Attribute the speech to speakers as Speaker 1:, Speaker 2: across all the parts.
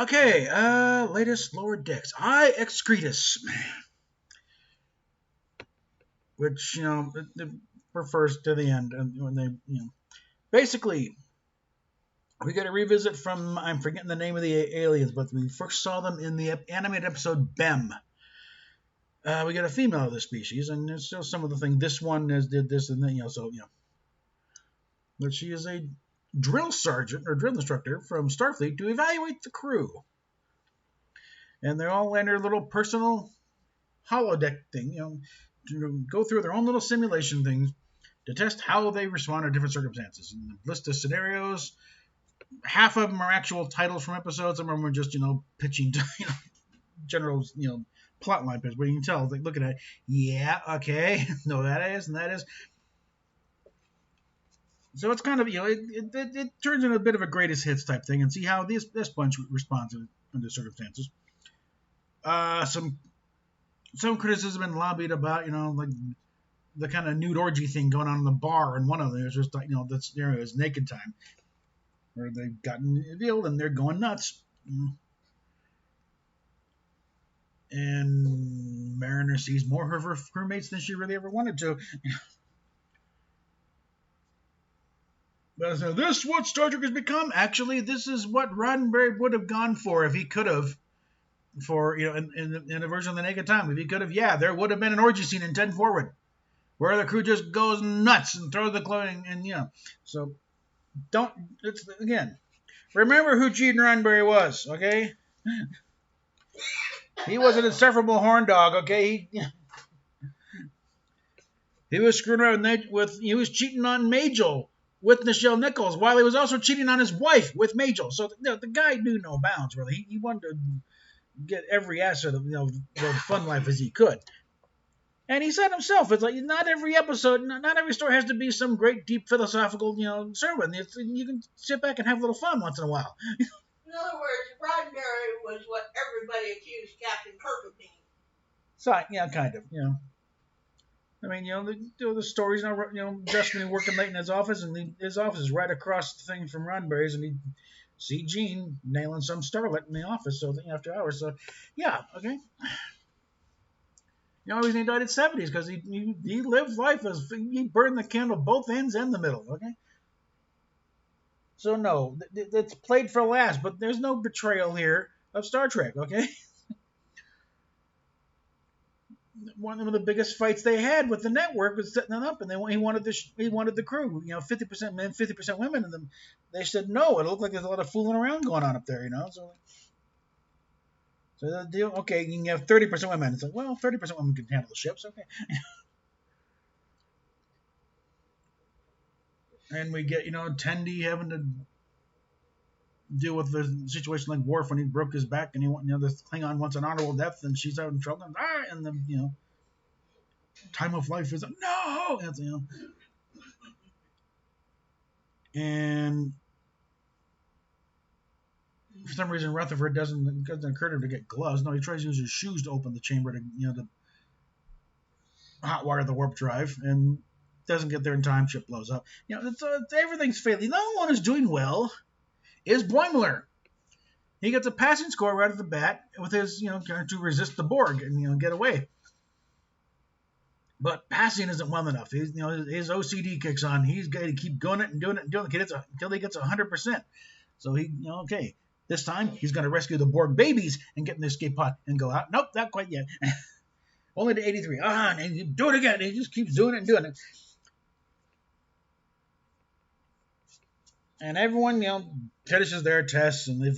Speaker 1: Okay, latest lower decks. Excretus, which, it refers to the end. And when they, basically, we get a revisit from, I'm forgetting the name of the aliens, but we first saw them in the animated episode Bem. We get a female of the species, and there's still some of the things. This one did this and then, But she is a drill sergeant or drill instructor from Starfleet to evaluate the crew. And they're all in their little personal holodeck thing, to go through their own little simulation things to test how they respond to different circumstances. And the list of scenarios, half of them are actual titles from episodes, some of them are just, pitching, general, plot line pitch. But you can tell, like, looking at it, yeah, okay, no, that is, and that is. So it's kind of, it turns into a bit of a greatest hits type thing, and see how this bunch responds under circumstances. Some criticism and lobbied about, like the kind of nude orgy thing going on in the bar, and one of them is just like, that scenario is naked time, where they've gotten revealed and they're going nuts. And Mariner sees more of her crewmates than she really ever wanted to. But so this is what Star Trek has become. Actually, this is what Roddenberry would have gone for if he could have. For, in a version of the Naked Time, if he could have, there would have been an orgy scene in 10 Forward, where the crew just goes nuts and throws the clothing, and so remember who Gene Roddenberry was, okay? He was an insufferable horn dog, okay? He was screwing around he was cheating on Majel with Nichelle Nichols, while he was also cheating on his wife with Majel. So the guy knew no bounds, really. He wanted to get every asset of the fun life as he could. And he said himself, it's like not every episode, not every story has to be some great deep philosophical sermon. You can sit back and have a little fun once in a while.
Speaker 2: In other words, Roddenberry was what everybody accused Captain Kirk of being.
Speaker 1: So kind of, I mean, the stories, Justin working late in his office, and his office is right across the thing from Roddenberry's, and he see Gene nailing some starlet in the office, so after hours. So, yeah, okay. He died at 70s because he lived life as he burned the candle both ends and the middle, okay? So, no, it's played for laughs, but there's no betrayal here of Star Trek, okay? One of the biggest fights they had with the network was setting it up, and he wanted the crew, 50% men, 50% women, and they said no. It looked like there's a lot of fooling around going on up there, So the deal, okay, you can have 30% women. It's like, well, 30% women can handle the ships, okay. And we get, Tendi having to deal with the situation like Worf when he broke his back, and the Klingon wants an honorable death, and she's out in trouble, and the time of life is no, and for some reason Rutherford doesn't occur to him to get gloves. No, he tries to use his shoes to open the chamber to to hotwire the warp drive, and doesn't get there in time. Ship blows up. Everything's failing. The only one who's doing well is Boimler. He gets a passing score right at the bat with his, to resist the Borg and, get away. But passing isn't well enough. His OCD kicks on. He's got to keep doing it and doing it and doing it until he gets 100%. So he, okay, this time he's going to rescue the Borg babies and get in the escape pod and go out. Nope, not quite yet. Only to 83. And he do it again. He just keeps doing it and doing it. And everyone, finishes their tests, and they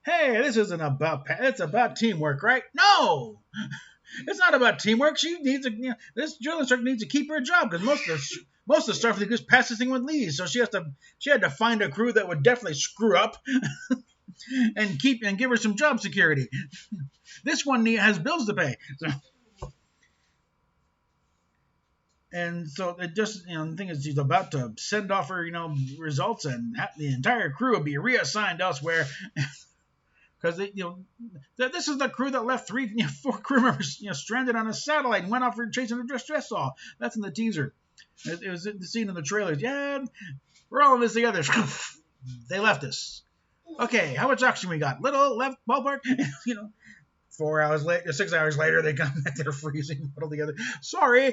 Speaker 1: hey, this isn't about it's about teamwork, right? No, it's not about teamwork. She needs this drill instructor needs to keep her job because most of the Starfleet just pass this thing with Lee, so she had to find a crew that would definitely screw up and give her some job security. This one has bills to pay. So. And so it just, the thing is, she's about to send off her, results, and the entire crew will be reassigned elsewhere. Because this is the crew that left 4 crew members, stranded on a satellite and went off chasing a distress saw. That's in the teaser. It was the scene in the trailers. Yeah, we're all in this together. They left us. Okay, how much oxygen we got? Little, left, ballpark. 4 hours later, 6 hours later, they come back. They're freezing, huddled together. Sorry.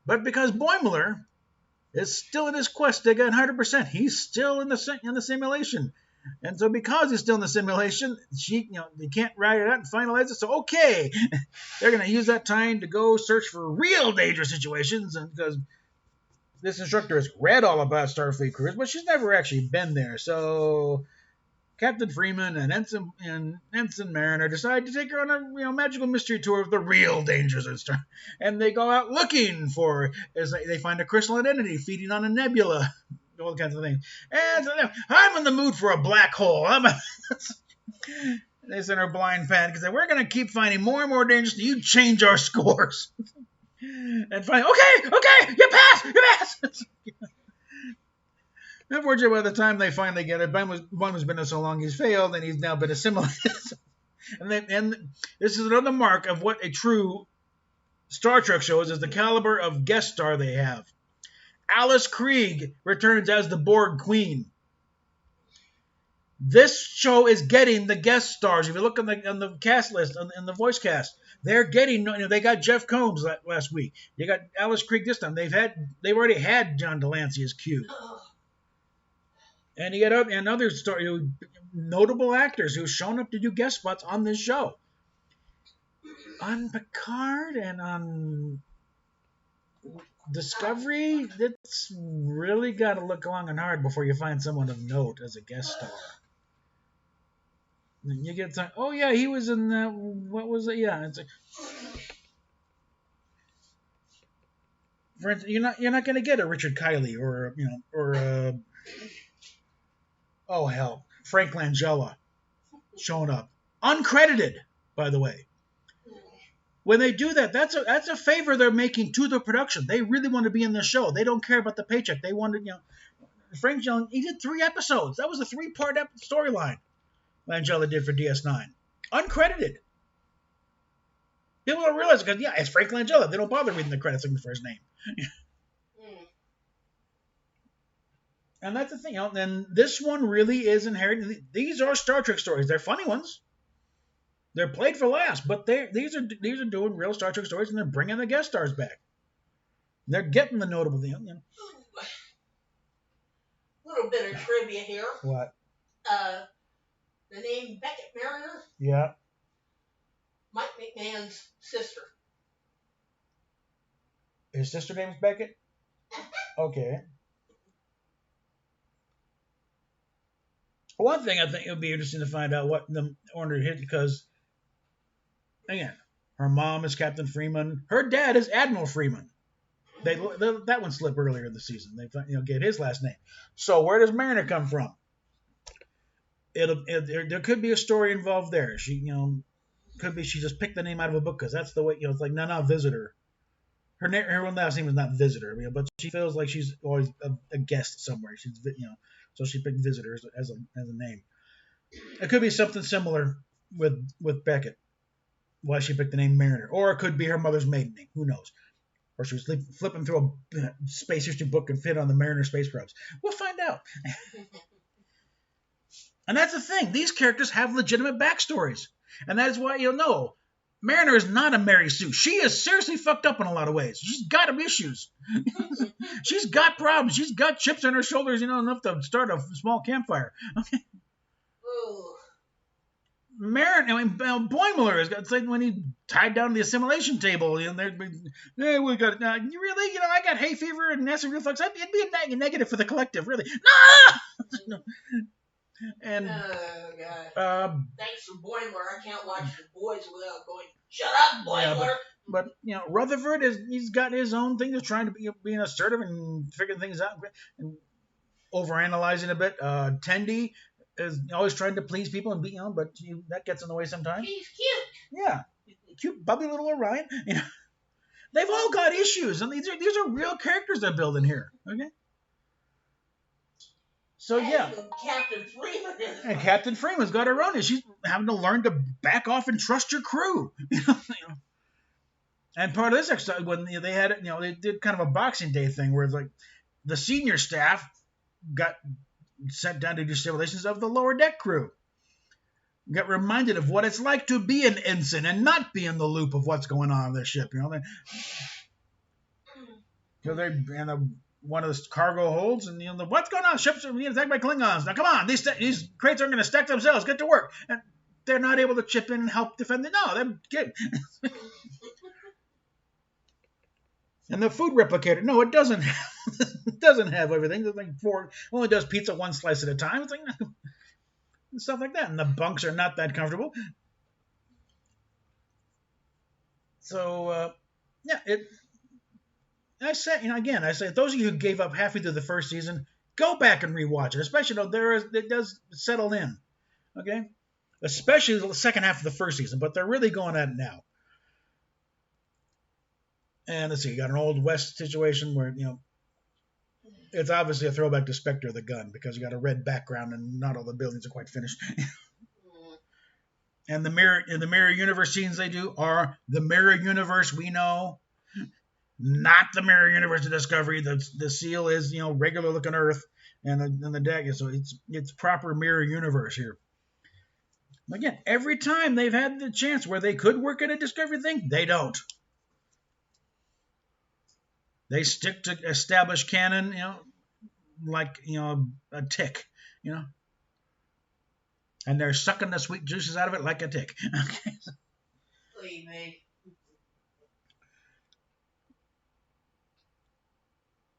Speaker 1: But because Boimler is still in his quest to get 100%, he's still in the simulation. And so because he's still in the simulation, they can't write it out and finalize it. So okay, they're going to use that time to go search for real dangerous situations, and because this instructor has read all about Starfleet cruise, but she's never actually been there. So Captain Freeman and Ensign Mariner decide to take her on a magical mystery tour of the real dangers of Star, and they go out looking for, as they find a crystalline entity feeding on a nebula, all kinds of things. And so I'm in the mood for a black hole. They send her blind pad because we're going to keep finding more and more dangers. You change our scores. And finally, okay, you pass. Unfortunately, by the time they finally get it, one has been there so long he's failed, and he's now been assimilated. and this is another mark of what a true Star Trek show is the caliber of guest star they have. Alice Krieg returns as the Borg Queen. This show is getting the guest stars. If you look on the cast list, on the voice cast, they're getting. They got Jeff Combs last week. They got Alice Krieg this time. They've already had John Delancey as Q. And you got another story, notable actors who've shown up to do guest spots on this show. On Picard and on Discovery, it's really got to look long and hard before you find someone of note as a guest star. And you get some, oh yeah, he was in that, what was it? Yeah, it's for instance, you're not going to get a Richard Kiley or oh hell, Frank Langella showing up, uncredited, by the way. When they do that, that's a favor they're making to the production. They really want to be in the show. They don't care about the paycheck. They wanted, Frank Langella, he did 3 episodes. That was a 3-part storyline Langella did for DS9, uncredited. People don't realize because it's Frank Langella. They don't bother reading the credits looking for his name. And that's the thing. And this one really is inherent. These are Star Trek stories. They're funny ones. They're played for laughs, but these are doing real Star Trek stories, and they're bringing the guest stars back. They're getting the notable thing.
Speaker 2: Little bit of trivia here.
Speaker 1: What?
Speaker 2: The name Beckett Mariner.
Speaker 1: Yeah.
Speaker 2: Mike McMahon's sister.
Speaker 1: His sister name's Beckett? Okay. One thing I think it would be interesting to find out what the order hit, because, again, her mom is Captain Freeman. Her dad is Admiral Freeman. That one slipped earlier in the season. They get his last name. So where does Mariner come from? There could be a story involved there. She could be she just picked the name out of a book because that's the way it's like no visitor. Her last name is not visitor, but she feels like she's always a guest somewhere. She's so she picked visitor as a name. It could be something similar with Beckett. Why she picked the name Mariner, or it could be her mother's maiden name. Who knows? Or she was flipping through a space history book and fit on the Mariner space probes. We'll find out. And that's the thing. These characters have legitimate backstories. And that is why Mariner is not a Mary Sue. She is seriously fucked up in a lot of ways. She's got issues. She's got problems. She's got chips on her shoulders, enough to start a small campfire. Okay.
Speaker 2: Ooh.
Speaker 1: Boimler is it's like when he tied down the assimilation table. We got you really, I got hay fever and acid reflux. It'd be a negative for the collective, really. No. And
Speaker 2: thanks for Boimler. I can't watch The Boys without going, shut up, Boimler.
Speaker 1: Yeah, but Rutherford he's got his own thing of trying to be being assertive and figuring things out and overanalyzing a bit. Tendi is always trying to please people and be but that gets in the way sometimes.
Speaker 2: He's cute.
Speaker 1: Yeah, cute, bubbly little Orion. They've all got issues, and these are real characters they're building here. Okay. So
Speaker 2: Captain Freeman is.
Speaker 1: And Captain Freeman's got her own. She's having to learn to back off and trust your crew. And part of this exercise when they had they did kind of a Boxing Day thing where it's like the senior staff got sent down to do simulations of the lower deck crew. Get reminded of what it's like to be an ensign and not be in the loop of what's going on the ship. One of the cargo holds, and what's going on? Ships are being attacked by Klingons. Now, come on, these crates aren't going to stack themselves. Get to work. And they're not able to chip in and help defend it. No, they're good. And the food replicator, no, it doesn't have everything. It's like only does pizza one slice at a time. It's like stuff like that. And the bunks are not that comfortable. So I say those of you who gave up halfway through the first season, go back and rewatch it. Especially it does settle in, okay? Especially the second half of the first season, but they're really going at it now. And let's see, you got an Old West situation where it's obviously a throwback to Spectre of the Gun because you got a red background and not all the buildings are quite finished. And the mirror universe scenes they do are the mirror universe we know, not the mirror universe of Discovery. The seal is regular looking Earth, and the deck is so it's proper mirror universe here. Again, every time they've had the chance where they could work at a Discovery thing, they don't. They stick to established canon, like a tick, and they're sucking the sweet juices out of it like a tick. Okay.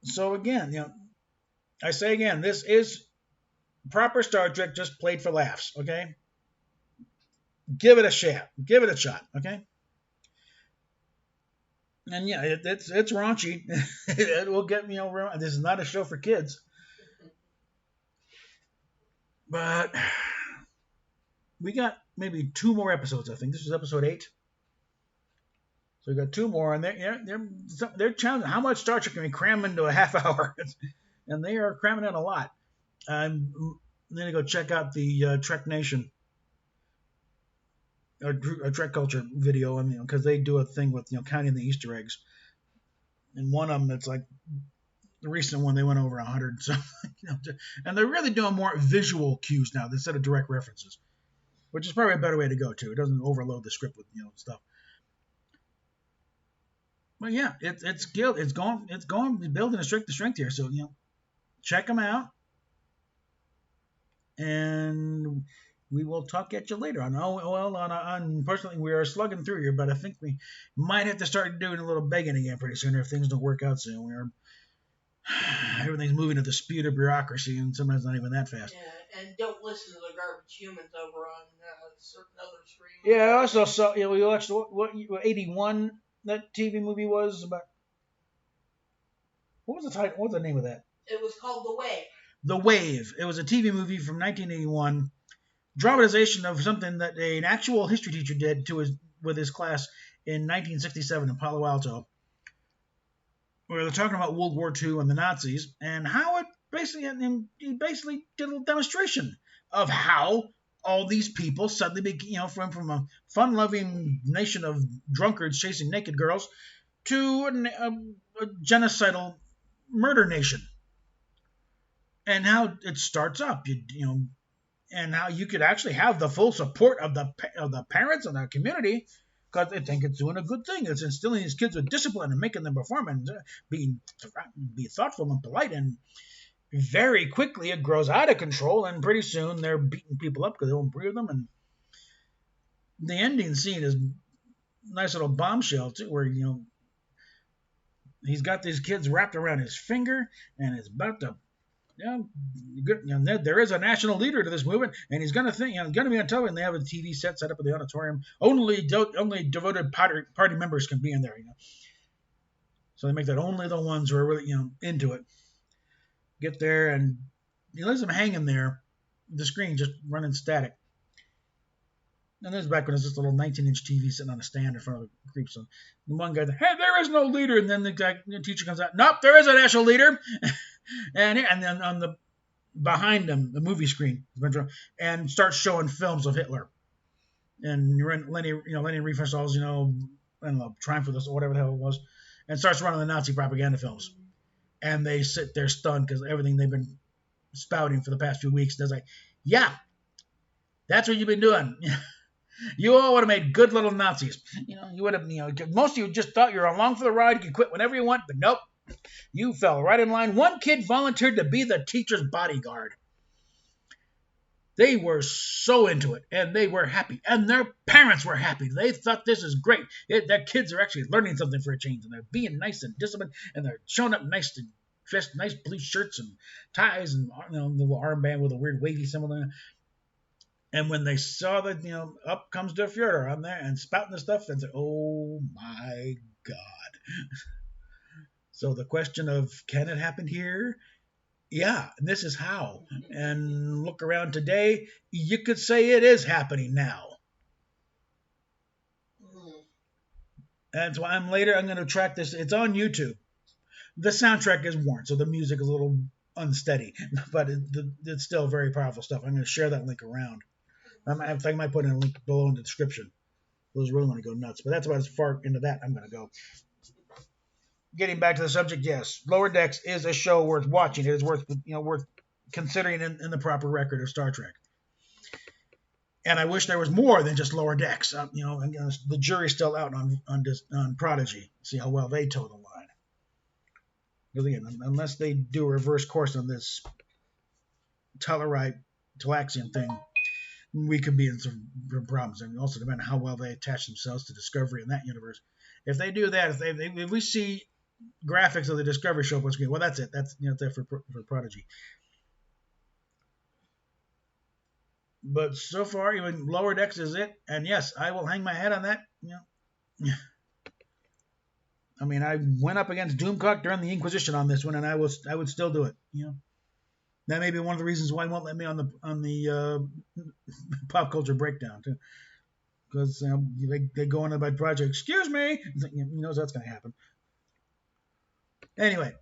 Speaker 1: So again, I say again, this is proper Star Trek, just played for laughs. Okay, give it a shot. Give it a shot. Okay. And yeah, it's raunchy. It will get me over. This is not a show for kids. But we got maybe 2 more episodes. I think this is episode 8. So we got 2 more, and they're challenging. How much Star Trek can we cram into a half hour? And they are cramming in a lot. I'm going to go check out the Trek Nation. A Trek Culture video, and because they do a thing with counting the Easter eggs, and one of them, it's like the recent one, they went over 100. So and they're really doing more visual cues now instead of direct references, which is probably a better way to go too. It doesn't overload the script with stuff. But yeah, it's going building a strength here. So check them out, and we will talk at you later. Unfortunately, we are slugging through here, but I think we might have to start doing a little begging again pretty soon if things don't work out soon. Everything's moving at the speed of bureaucracy, and sometimes not even that fast.
Speaker 2: Yeah, and don't listen to the garbage humans over on certain other streams.
Speaker 1: Yeah, I also saw, we watched what 81 that TV movie was about. What was the title? What was the name of that?
Speaker 2: It was called The Wave.
Speaker 1: The Wave. It was a TV movie from 1981. Dramatization of something that an actual history teacher did with his class in 1967 in Palo Alto, where they're talking about World War II and the Nazis, and how he basically did a little demonstration of how all these people suddenly from a fun-loving nation of drunkards chasing naked girls to a genocidal murder nation, and how it starts up. And how you could actually have the full support of the parents and the community because they think it's doing a good thing. It's instilling these kids with discipline and making them perform and be thoughtful and polite. And very quickly it grows out of control, and pretty soon they're beating people up because they won't breathe them. And the ending scene is a nice little bombshell too, where he's got these kids wrapped around his finger and it's about to. There is a national leader to this movement, and he's going to think, going to be on television. They have a TV set up in the auditorium. Only devoted party members can be in there. So they make that only the ones who are really into it get there, and he leaves them hanging there. The screen just running static. And this is back when it was just a little 19-inch TV sitting on a stand in front of the group. So the one guy, hey, there is no leader. And then the teacher comes out, nope, there is a national leader. and then on the behind him, the movie screen, and starts showing films of Hitler. And Leni Riefenstahl's, I don't know, Triumph for this or whatever the hell it was, and starts running the Nazi propaganda films. and they sit there stunned because everything they've been spouting for the past few weeks. They're like, yeah, that's what you've been doing. You all would have made good little Nazis. You would have, most of you just thought you were along for the ride. You could quit whenever you want, but nope. You fell right in line. One kid volunteered to be the teacher's bodyguard. They were so into it, and they were happy, and their parents were happy. They thought this is great. Their kids are actually learning something for a change, and they're being nice and disciplined, and they're showing up nice and dressed, nice blue shirts and ties, and the little armband with a weird wavy symbol on it. And when they saw that, up comes Der Fuhrer on there and spouting the stuff, and said, "Oh my God!" So the question of can it happen here? Yeah, and this is how. And look around today, you could say it is happening now. That's why I'm going to track this. It's on YouTube. The soundtrack is worn, so the music is a little unsteady, but it's still very powerful stuff. I'm going to share that link around. I might put in a link below in the description. Those really want to go nuts, but that's about as far into that I'm going to go. Getting back to the subject, yes, Lower Decks is a show worth watching. It is worth considering in the proper record of Star Trek. And I wish there was more than just Lower Decks. The jury's still out on Prodigy. See how well they toe the line. Because again, unless they do a reverse course on this Tellarite Talaxian thing, we could be in some problems. And also depend on how well they attach themselves to Discovery in that universe. If they do that, if we see graphics of the Discovery show up on screen, well, that's it. That's there for Prodigy. But so far, even Lower Decks is it. And yes, I will hang my head on that. I mean, I went up against Doomcock during the Inquisition on this one, and I would still do it. That may be one of the reasons why he won't let me on the pop culture breakdown too, because they go on about project. Excuse me, he knows that's going to happen. Anyway,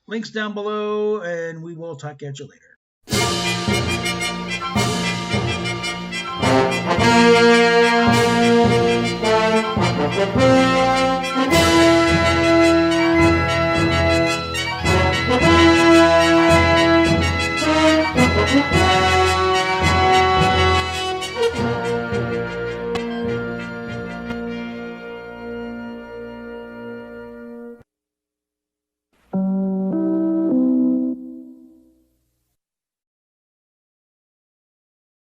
Speaker 1: links down below, and we will talk at you later.